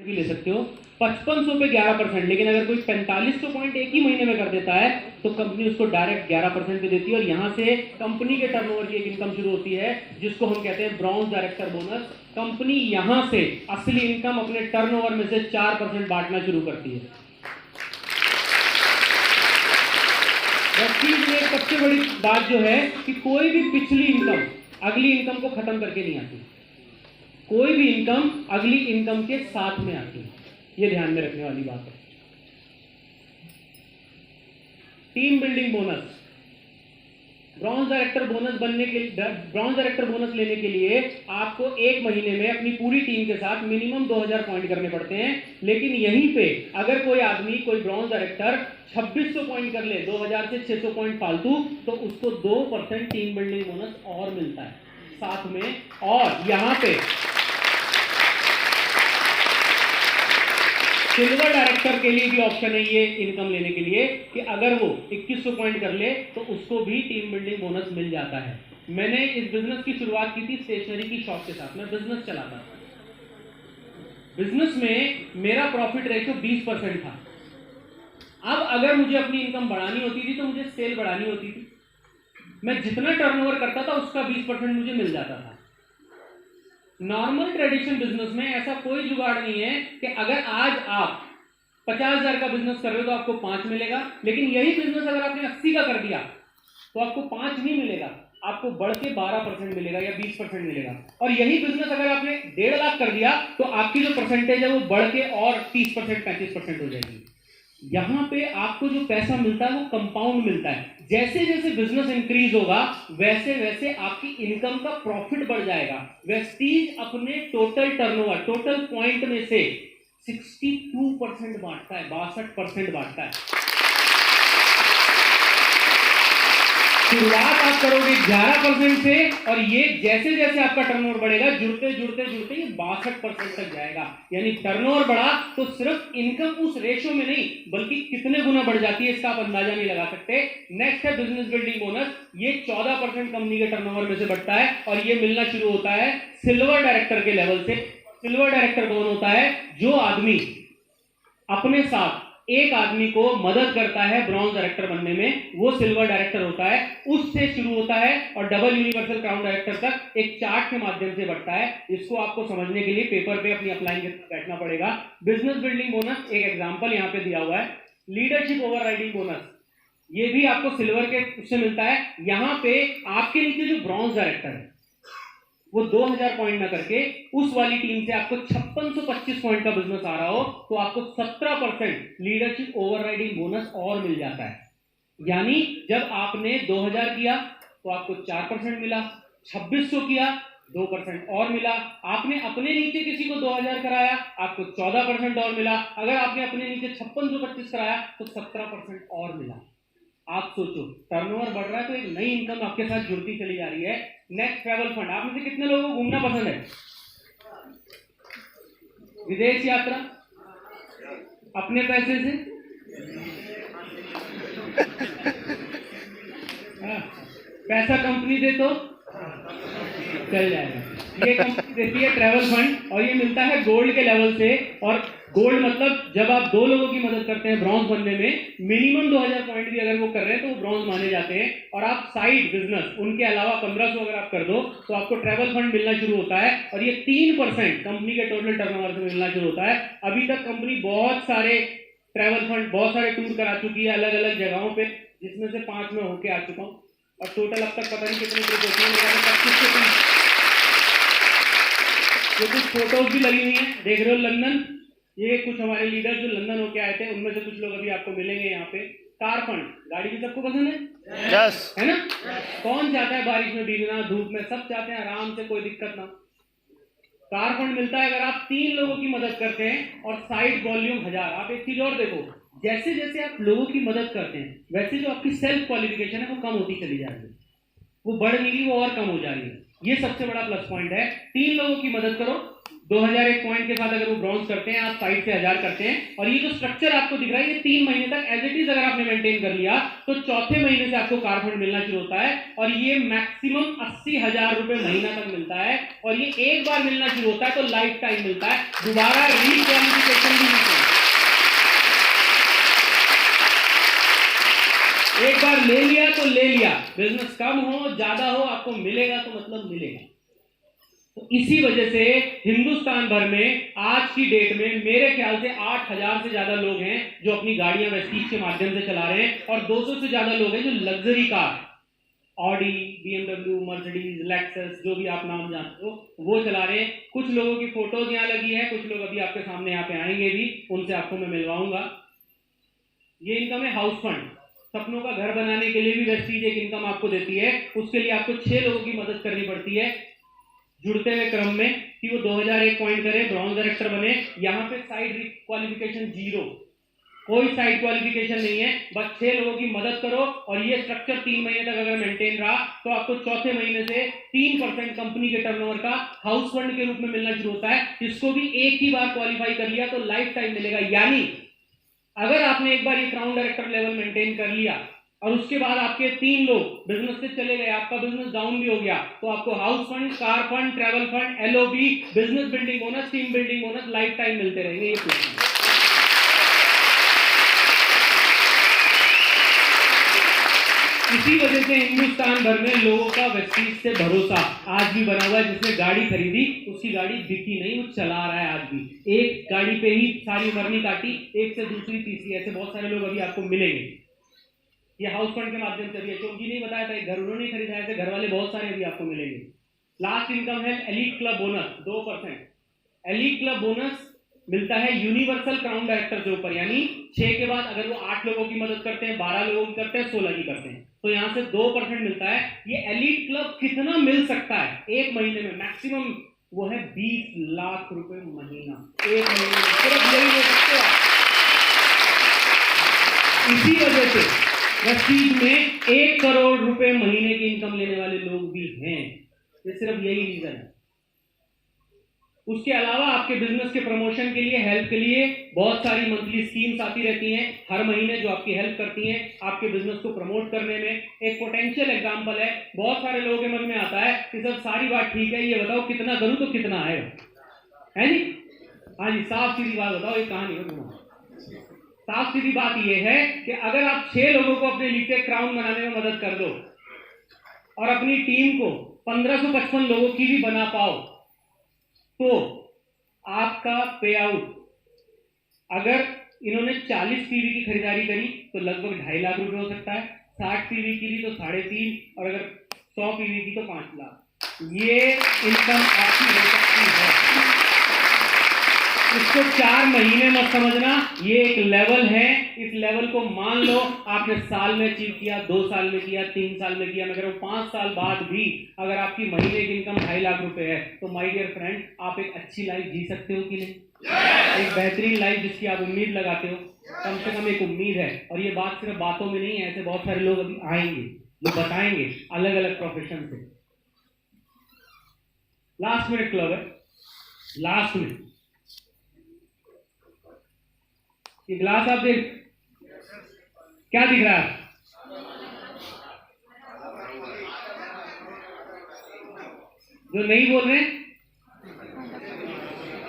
भी ले सकते हो, 5500 पे 11%, लेकिन अगर कोई 4500 पॉइंट एक ही महीने में कर देता है तो कंपनी उसको डायरेक्ट 11% पे देती है, और यहाँ से कंपनी के टर्नओवर की एक इनकम शुरू होती है जिसको हम कहते हैं ब्रॉन्ज डायरेक्टर बोनस। कंपनी यहाँ से असली इनकम अपने टर्नओवर में से 4% बांटना शुरू करती है। चीज में सबसे बड़ी बात जो है कि कोई भी पिछली इनकम अगली इनकम को खत्म करके नहीं आती, कोई भी इनकम अगली इनकम के साथ में आती है, ये ध्यान में रखने वाली बात है। Team building bonus, bronze director bonus लेने के लिए आपको एक महीने में अपनी पूरी टीम के साथ मिनिमम 2000 पॉइंट करने पड़ते हैं, लेकिन यहीं पे अगर कोई आदमी कोई ब्रॉन्ज डायरेक्टर 2600 पॉइंट कर ले, 2000 से 600 पॉइंट फालतू, तो उसको 2% टीम बिल्डिंग बोनस और मिलता है साथ में। और यहां पे सिल्वर डायरेक्टर के लिए भी ऑप्शन है ये इनकम लेने के लिए कि अगर वो 2100 पॉइंट कर ले तो उसको भी टीम बिल्डिंग बोनस मिल जाता है। मैंने इस बिजनेस की शुरुआत की थी स्टेशनरी की शॉप के साथ, मैं बिजनेस चलाता था। बिजनेस में मेरा प्रॉफिट रेशियो 20% था। अब अगर मुझे अपनी इनकम बढ़ानी होती थी तो मुझे सेल बढ़ानी होती थी, मैं जितना टर्नओवर करता था उसका 20% मुझे मिल जाता था। नॉर्मल ट्रेडिशनल बिजनेस में ऐसा कोई जुगाड़ नहीं है कि अगर आज आप 50,000 का बिजनेस कर रहे हो तो आपको 5 मिलेगा, लेकिन यही बिजनेस अगर आपने 80 का कर दिया तो आपको 5 नहीं मिलेगा, आपको बढ़ के 12% मिलेगा या 20% मिलेगा। और यही बिजनेस अगर आपने 1.5 लाख कर दिया तो आपकी जो परसेंटेज है वो बढ़ के और 30% 35% हो जाएगी। यहां पे आपको जो पैसा मिलता है वो कंपाउंड मिलता है। जैसे जैसे बिजनेस इंक्रीज होगा वैसे वैसे आपकी इनकम का प्रॉफिट बढ़ जाएगा। वेस्टीज अपने टोटल टर्नओवर, टोटल पॉइंट में से 62% बांटता है, 62% बांटता है। शुरुआत आप करोगे 11% से, और ये जैसे जैसे आपका टर्नओवर बढ़ेगा जुड़ते जुड़ते जुड़ते ये 62% तक जाएगा। यानी टर्नओवर बढ़ा तो सिर्फ इनकम उस रेशियो में नहीं बल्कि कितने गुना बढ़ जाती है इसका आप अंदाजा नहीं लगा सकते। नेक्स्ट है बिजनेस बिल्डिंग बोनस। ये 14% कंपनी के टर्नओवर में से बढ़ता है और ये मिलना शुरू होता है सिल्वर डायरेक्टर के लेवल से। सिल्वर डायरेक्टर कौन होता है? जो आदमी अपने साथ एक आदमी को मदद करता है ब्रॉन्ज डायरेक्टर बनने में, वो सिल्वर डायरेक्टर होता है। उससे शुरू होता है और डबल यूनिवर्सल क्राउन डायरेक्टर तक एक चार्ट के माध्यम से बढ़ता है। इसको आपको समझने के लिए पेपर पे अपनी अपलाइन के साथ बैठना पड़ेगा। बिजनेस बिल्डिंग बोनस एक एग्जांपल यहां पे दिया हुआ है। लीडरशिप ओवरराइडिंग बोनस, ये भी आपको सिल्वर के उससे मिलता है। यहां पे आपके नीचे जो ब्रॉन्ज डायरेक्टर है वो 2000 पॉइंट ना करके उस वाली टीम से आपको 5625 पॉइंट का बिजनेस आ रहा हो तो आपको 17% लीडरशिप ओवरराइडिंग बोनस और मिल जाता है। यानी जब आपने 2000 किया तो आपको 4% मिला, 2600 किया 2% और मिला, आपने अपने नीचे किसी को 2000 कराया आपको 14% और मिला, अगर आपने अपने नीचे 5625 कराया तो 17% और मिला। आप सोचो टर्नओवर बढ़ रहा है तो एक नई इनकम आपके साथ जुड़ती चली जा रही है। Next travel fund. आप में से कितने लोगों को घूमना पसंद है? विदेश यात्रा अपने पैसे से? पैसा कंपनी दे तो चल जाएगा। ये कंपनी देती है ट्रैवल फंड और ये मिलता है गोल्ड के लेवल से। और गोल्ड मतलब जब आप 2 लोगों की मदद करते हैं ब्रॉन्ज बनने में, मिनिमम 2000 पॉइंट भी अगर वो कर रहे हैं तो वो ब्रॉन्ज माने जाते हैं। और आप साइड बिजनेस उनके अलावा 1500 अगर आप कर दो तो आपको ट्रैवल फंड मिलना शुरू होता है और ये 3% कंपनी के टोटल टर्नओवर से मिलना शुरू होता है। अभी तक कंपनी बहुत सारे ट्रैवल फंड, बहुत सारे टूर करा चुकी है अलग अलग जगहों पे, जिसमें से 5 में होके आ चुका हूँ और टोटल अब तक पता नहीं कितनी ट्रिप होती है। ये कुछ फोटोज भी लगी हुई हैं, देख रहे हो लंदन। ये कुछ हमारे लीडर जो लंदन होके आए थे उनमें से कुछ लोग अभी आपको मिलेंगे यहाँ पे। कार फंड, गाड़ी भी सबको पसंद है? यस। है ना? कौन चाहता है बारिश में भीगना, धूप में? सब चाहते हैं आराम से, कोई दिक्कत ना। कार फंड मिलता है अगर आप 3 लोगों की मदद करते हैं और साइड वॉल्यूम 1000। आप एक चीज और देखो, जैसे जैसे आप लोगों की मदद करते हैं वैसे जो आपकी सेल्फ क्वालिफिकेशन है वो कम होती चली जा रही है, वो बढ़ नहीं रही, वो और कम हो जा रही है। ये सबसे बड़ा प्लस पॉइंट है। 3 लोगों की मदद करो, 2000 एक पॉइंट के साथ अगर वो ब्रॉन्ज करते हैं, आप साइड से 1000 करते हैं और ये जो स्ट्रक्चर आपको दिख रहा है ये 3 महीने तक एज इट इज अगर आपने मेंटेन कर लिया तो चौथे महीने से आपको कार फंड मिलना शुरू होता है और ये मैक्सिमम 80,000 रुपए महीना तक मिलता है। और ये एक बार मिलना शुरू होता है तो लाइफ टाइम मिलता है। दोबारा रीक्वालिफिकेशन ले लिया तो ले लिया, बिजनेस कम हो ज्यादा हो आपको मिलेगा तो मतलब मिलेगा। तो इसी वजह से हिंदुस्तान भर में आज की डेट में मेरे ख्याल से 8,000 से ज्यादा लोग हैं जो अपनी गाड़ियां वेस्टीज के माध्यम से चला रहे हैं, और 200 से ज्यादा लोग हैं जो luxury car Audi, BMW, Mercedes, Lexus, जो भी आप नाम जानते हो वो चला रहे हैं। कुछ लोगों की फोटोज यहाँ लगी है, कुछ लोग अभी आपके सामने यहाँ पे आएंगे भी, उनसे आपको मैं मिलवाऊंगा। ये इनकम है हाउस फंड। सपनों का घर बनाने के लिए भी वेस्टीज एक इनकम आपको देती है। उसके लिए आपको 6 लोगों की मदद करनी पड़ती है जुड़ते हुए क्रम में कि वो 2001 पॉइंट करे, ब्रॉन्ज डायरेक्टर बने। यहाँ पे साइड क्वालिफिकेशन 0, कोई साइड क्वालिफिकेशन नहीं है, बस 6 लोगों की मदद करो। और ये स्ट्रक्चर 3 महीने तक अगर मेंटेन रहा तो आपको चौथे महीने से 3% कंपनी के टर्नओवर का हाउस फंड के रूप में मिलना शुरू होता है। इसको भी एक ही बार क्वालिफाई कर लिया तो लाइफ टाइम मिलेगा। यानी अगर आपने एक बार ये क्राउन डायरेक्टर लेवल मेंटेन कर लिया और उसके बाद आपके 3 लोग बिजनेस से चले गए, आपका बिजनेस डाउन भी हो गया, तो आपको house fund, car fund, travel fund, LOB, business building bonus, team building bonus life time मिलते रहेंगे। ये प्लान इसी वजह से हिंदुस्तान भर में लोगों का वेस्टीज से भरोसा आज भी बना हुआ है। जिसने गाड़ी खरीदी उसकी गाड़ी बिकी नहीं, वो चला रहा है आज भी। एक गाड़ी पे ही सारी उम्र नहीं काटी, एक से दूसरी तीसरी, ऐसे बहुत सारे लोग अभी आपको मिलेंगे। ये हाउस फंड के माध्यम से भी है। क्योंकि नहीं बताया था, एक घर उन्होंने खरीदा है, ऐसे घर वाले बहुत सारे अभी आपको मिलेंगे। लास्ट इनकम है elite club bonus 2%। Elite club bonus मिलता है यूनिवर्सल क्राउन डायरेक्टर के ऊपर, यानी 6 के बाद अगर वो 8 लोगों की मदद करते हैं, 12 लोगों की करते हैं, 16 की करते हैं, तो यहां से 2% मिलता है। ये एलीट क्लब कितना मिल सकता है एक महीने में? मैक्सिमम वो है 20 लाख रुपए महीना, एक महीने में सिर्फ यही ले सकते हो। इसी वजह से वेस्टीज में 1 करोड़ रुपए महीने की इनकम लेने वाले लोग भी हैं। ये सिर्फ यही रीजन है। उसके अलावा आपके बिजनेस के प्रमोशन के लिए, हेल्प के लिए बहुत सारी मंथली स्कीम्स आती रहती हैं हर महीने, जो आपकी हेल्प करती हैं आपके बिजनेस को प्रमोट करने में। एक पोटेंशियल एग्जांपल है, बहुत सारे लोगों के मन में आता है कि सर सारी बात ठीक है, ये बताओ कितना करूं तो कितना आएगा, है जी? हाँ जी, साफ सीधी बात बताओ, एक कहानी है। साफ सीधी बात यह है कि अगर आप 6 लोगों को अपने लीग क्राउन बनाने में मदद कर दो और अपनी टीम को 1555 लोगों की भी बना पाओ, तो आपका पे आउट, अगर इन्होंने 40 पीवी की खरीदारी करी तो लगभग 2.5 लाख रुपए हो सकता है, 60 पीवी की तो 3.5, और अगर 100 पीवी की तो 5 लाख। ये इनकम आपकी हो सकती है। इसको 4 महीने मत समझना, ये एक लेवल है। इस लेवल को मान लो आपने साल में अचीव किया, 2 साल में किया, 3 साल में किया, मैं कह रहा हूं 5 साल बाद भी अगर आपकी महीने की इनकम 2.5 लाख रुपए है तो माय डियर फ्रेंड, आप एक अच्छी लाइफ जी सकते हो कि नहीं? एक बेहतरीन लाइफ जिसकी आप उम्मीद लगाते हो, कम से कम एक उम्मीद है। और ये बात सिर्फ बातों में नहीं है, ऐसे बहुत सारे लोग अभी आएंगे जो बताएंगे अलग अलग प्रोफेशन से। लास्ट मिनट क्लब है, लास्ट मिनट। ये ग्लास आप देख, क्या दिख रहा है? जो नहीं बोल रहे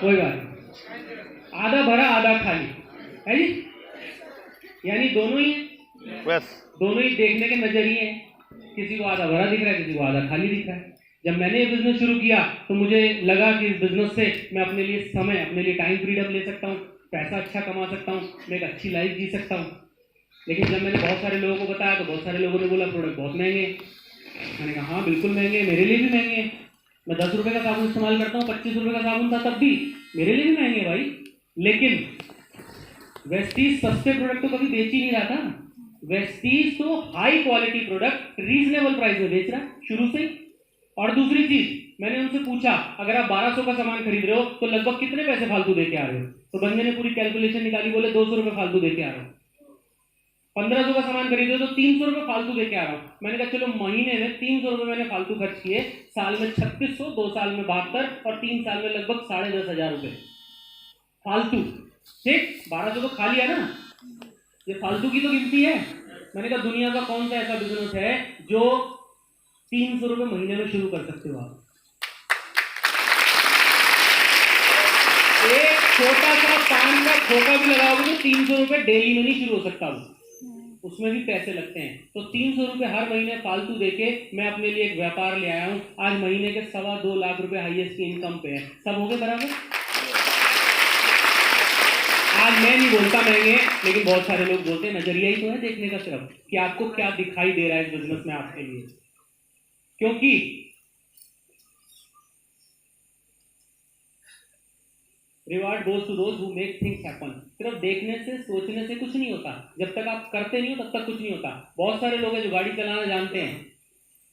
कोई बात नहीं, आधा भरा आधा खाली है जी, यानी दोनों ही है। दोनों ही देखने के नजरिए हैं, किसी को आधा भरा दिख रहा है, किसी को आधा खाली दिख रहा है। जब मैंने ये बिजनेस शुरू किया तो मुझे लगा कि इस बिजनेस से मैं अपने लिए समय, अपने लिए टाइम फ्रीडम ले सकता हूँ, पैसा अच्छा कमा सकता हूँ, मैं एक अच्छी लाइफ जी सकता हूँ। लेकिन जब मैंने बहुत सारे लोगों को बताया तो बहुत सारे लोगों ने बोला प्रोडक्ट बहुत महंगे हैं। मैंने कहा हाँ बिल्कुल महंगे, मेरे लिए भी महंगे हैं। मैं 10 रुपए का साबुन इस्तेमाल करता हूँ, 25 रुपए का साबुन था तब भी मेरे लिए भी महंगे भाई। लेकिन वेस्टीज सस्ते प्रोडक्ट तो कभी बेच ही नहीं रहा था। वेस्टीज तो high quality product reasonable price में बेच रहा है शुरू से ही। और दूसरी चीज, मैंने उनसे पूछा अगर आप 1200 का सामान खरीद रहे हो तो लगभग कितने पैसे फालतू दे के आ रहे हो? तो बंदे ने पूरी कैलकुलेशन निकाली, बोले 200 रुपए फालतू दे के आ रहा हूँ। 1500 का सामान खरीद रहे हो तो 300 रुपए फालतू दे के आ रहा हूँ। मैंने कहा चलो महीने में 300 रुपए मैंने फालतू खर्च किए, साल में 3600, 2 साल में 72 और 3 साल में लगभग 10,500 रुपए फालतू। ठीक, 1200 तो खा लिया ना, ये फालतू की तो गिनती है। मैंने कहा दुनिया का कौन सा ऐसा बिजनेस है जो 300 रुपए महीने में शुरू कर सकते हो आप? एक छोटा सा पान का खोखा भी लगाओगे तो 300 रुपए डेली में नहीं शुरू हो सकता उसमें भी पैसे लगते हैं। तो 300 रुपये हर महीने फालतू देके मैं अपने लिए एक व्यापार ले आया हूँ। आज महीने के 2.25 लाख रुपए हाईएस्ट की इनकम पे है। सब हो गए बराबर? आज मैं नहीं बोलता महंगे, लेकिन बहुत सारे लोग बोलते हैं। नजरिया ही तो है देखने का सिर्फ कि आपको क्या दिखाई दे रहा है इस बिजनेस में आपके लिए। क्योंकि reward goes to those who make things happen. सिर्फ देखने से सोचने से कुछ नहीं होता, जब तक आप करते नहीं हो तब तक कुछ नहीं होता। बहुत सारे लोग हैं जो गाड़ी चलाना जानते हैं,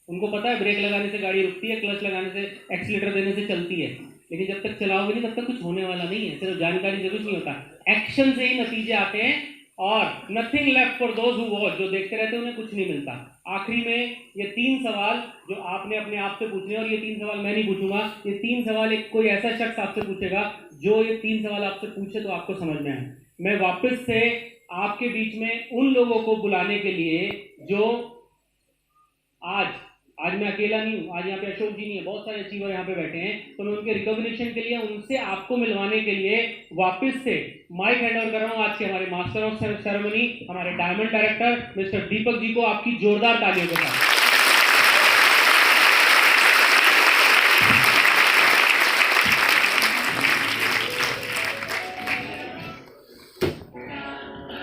उनको पता है ब्रेक लगाने से गाड़ी रुकती है, क्लच लगाने से, एक्सीलेटर देने से चलती है, लेकिन जब तक चलाओगे नहीं तब तक कुछ होने वाला नहीं है। सिर्फ जानकारी से कुछ नहीं होता, एक्शन से ही नतीजे आते हैं। और nothing left for those who watch, जो देखते रहते हैं उन्हें कुछ नहीं मिलता। आखिरी में ये 3 सवाल जो आपने अपने आप से पूछने, और ये 3 सवाल मैं नहीं पूछूंगा, ये 3 सवाल एक कोई ऐसा शख्स आपसे पूछेगा जो ये 3 सवाल आपसे पूछे तो आपको समझ में आए। मैं वापस से आपके बीच में उन लोगों को बुलाने के लिए जो आज मैं अकेला नहीं हूँ, आज यहाँ पे अशोक जी नहीं है, बहुत सारे अचीवर यहाँ पे बैठे हैं, तो मैं उनके रिकॉग्निशन के लिए, उनसे आपको मिलवाने के लिए वापस से माइक हैंड ओवर कर रहा हूँ आज के हमारे मास्टर ऑफ सेरेमनी, हमारे diamond director mister Deepak ji को, आपकी जोरदार तालियों के साथ।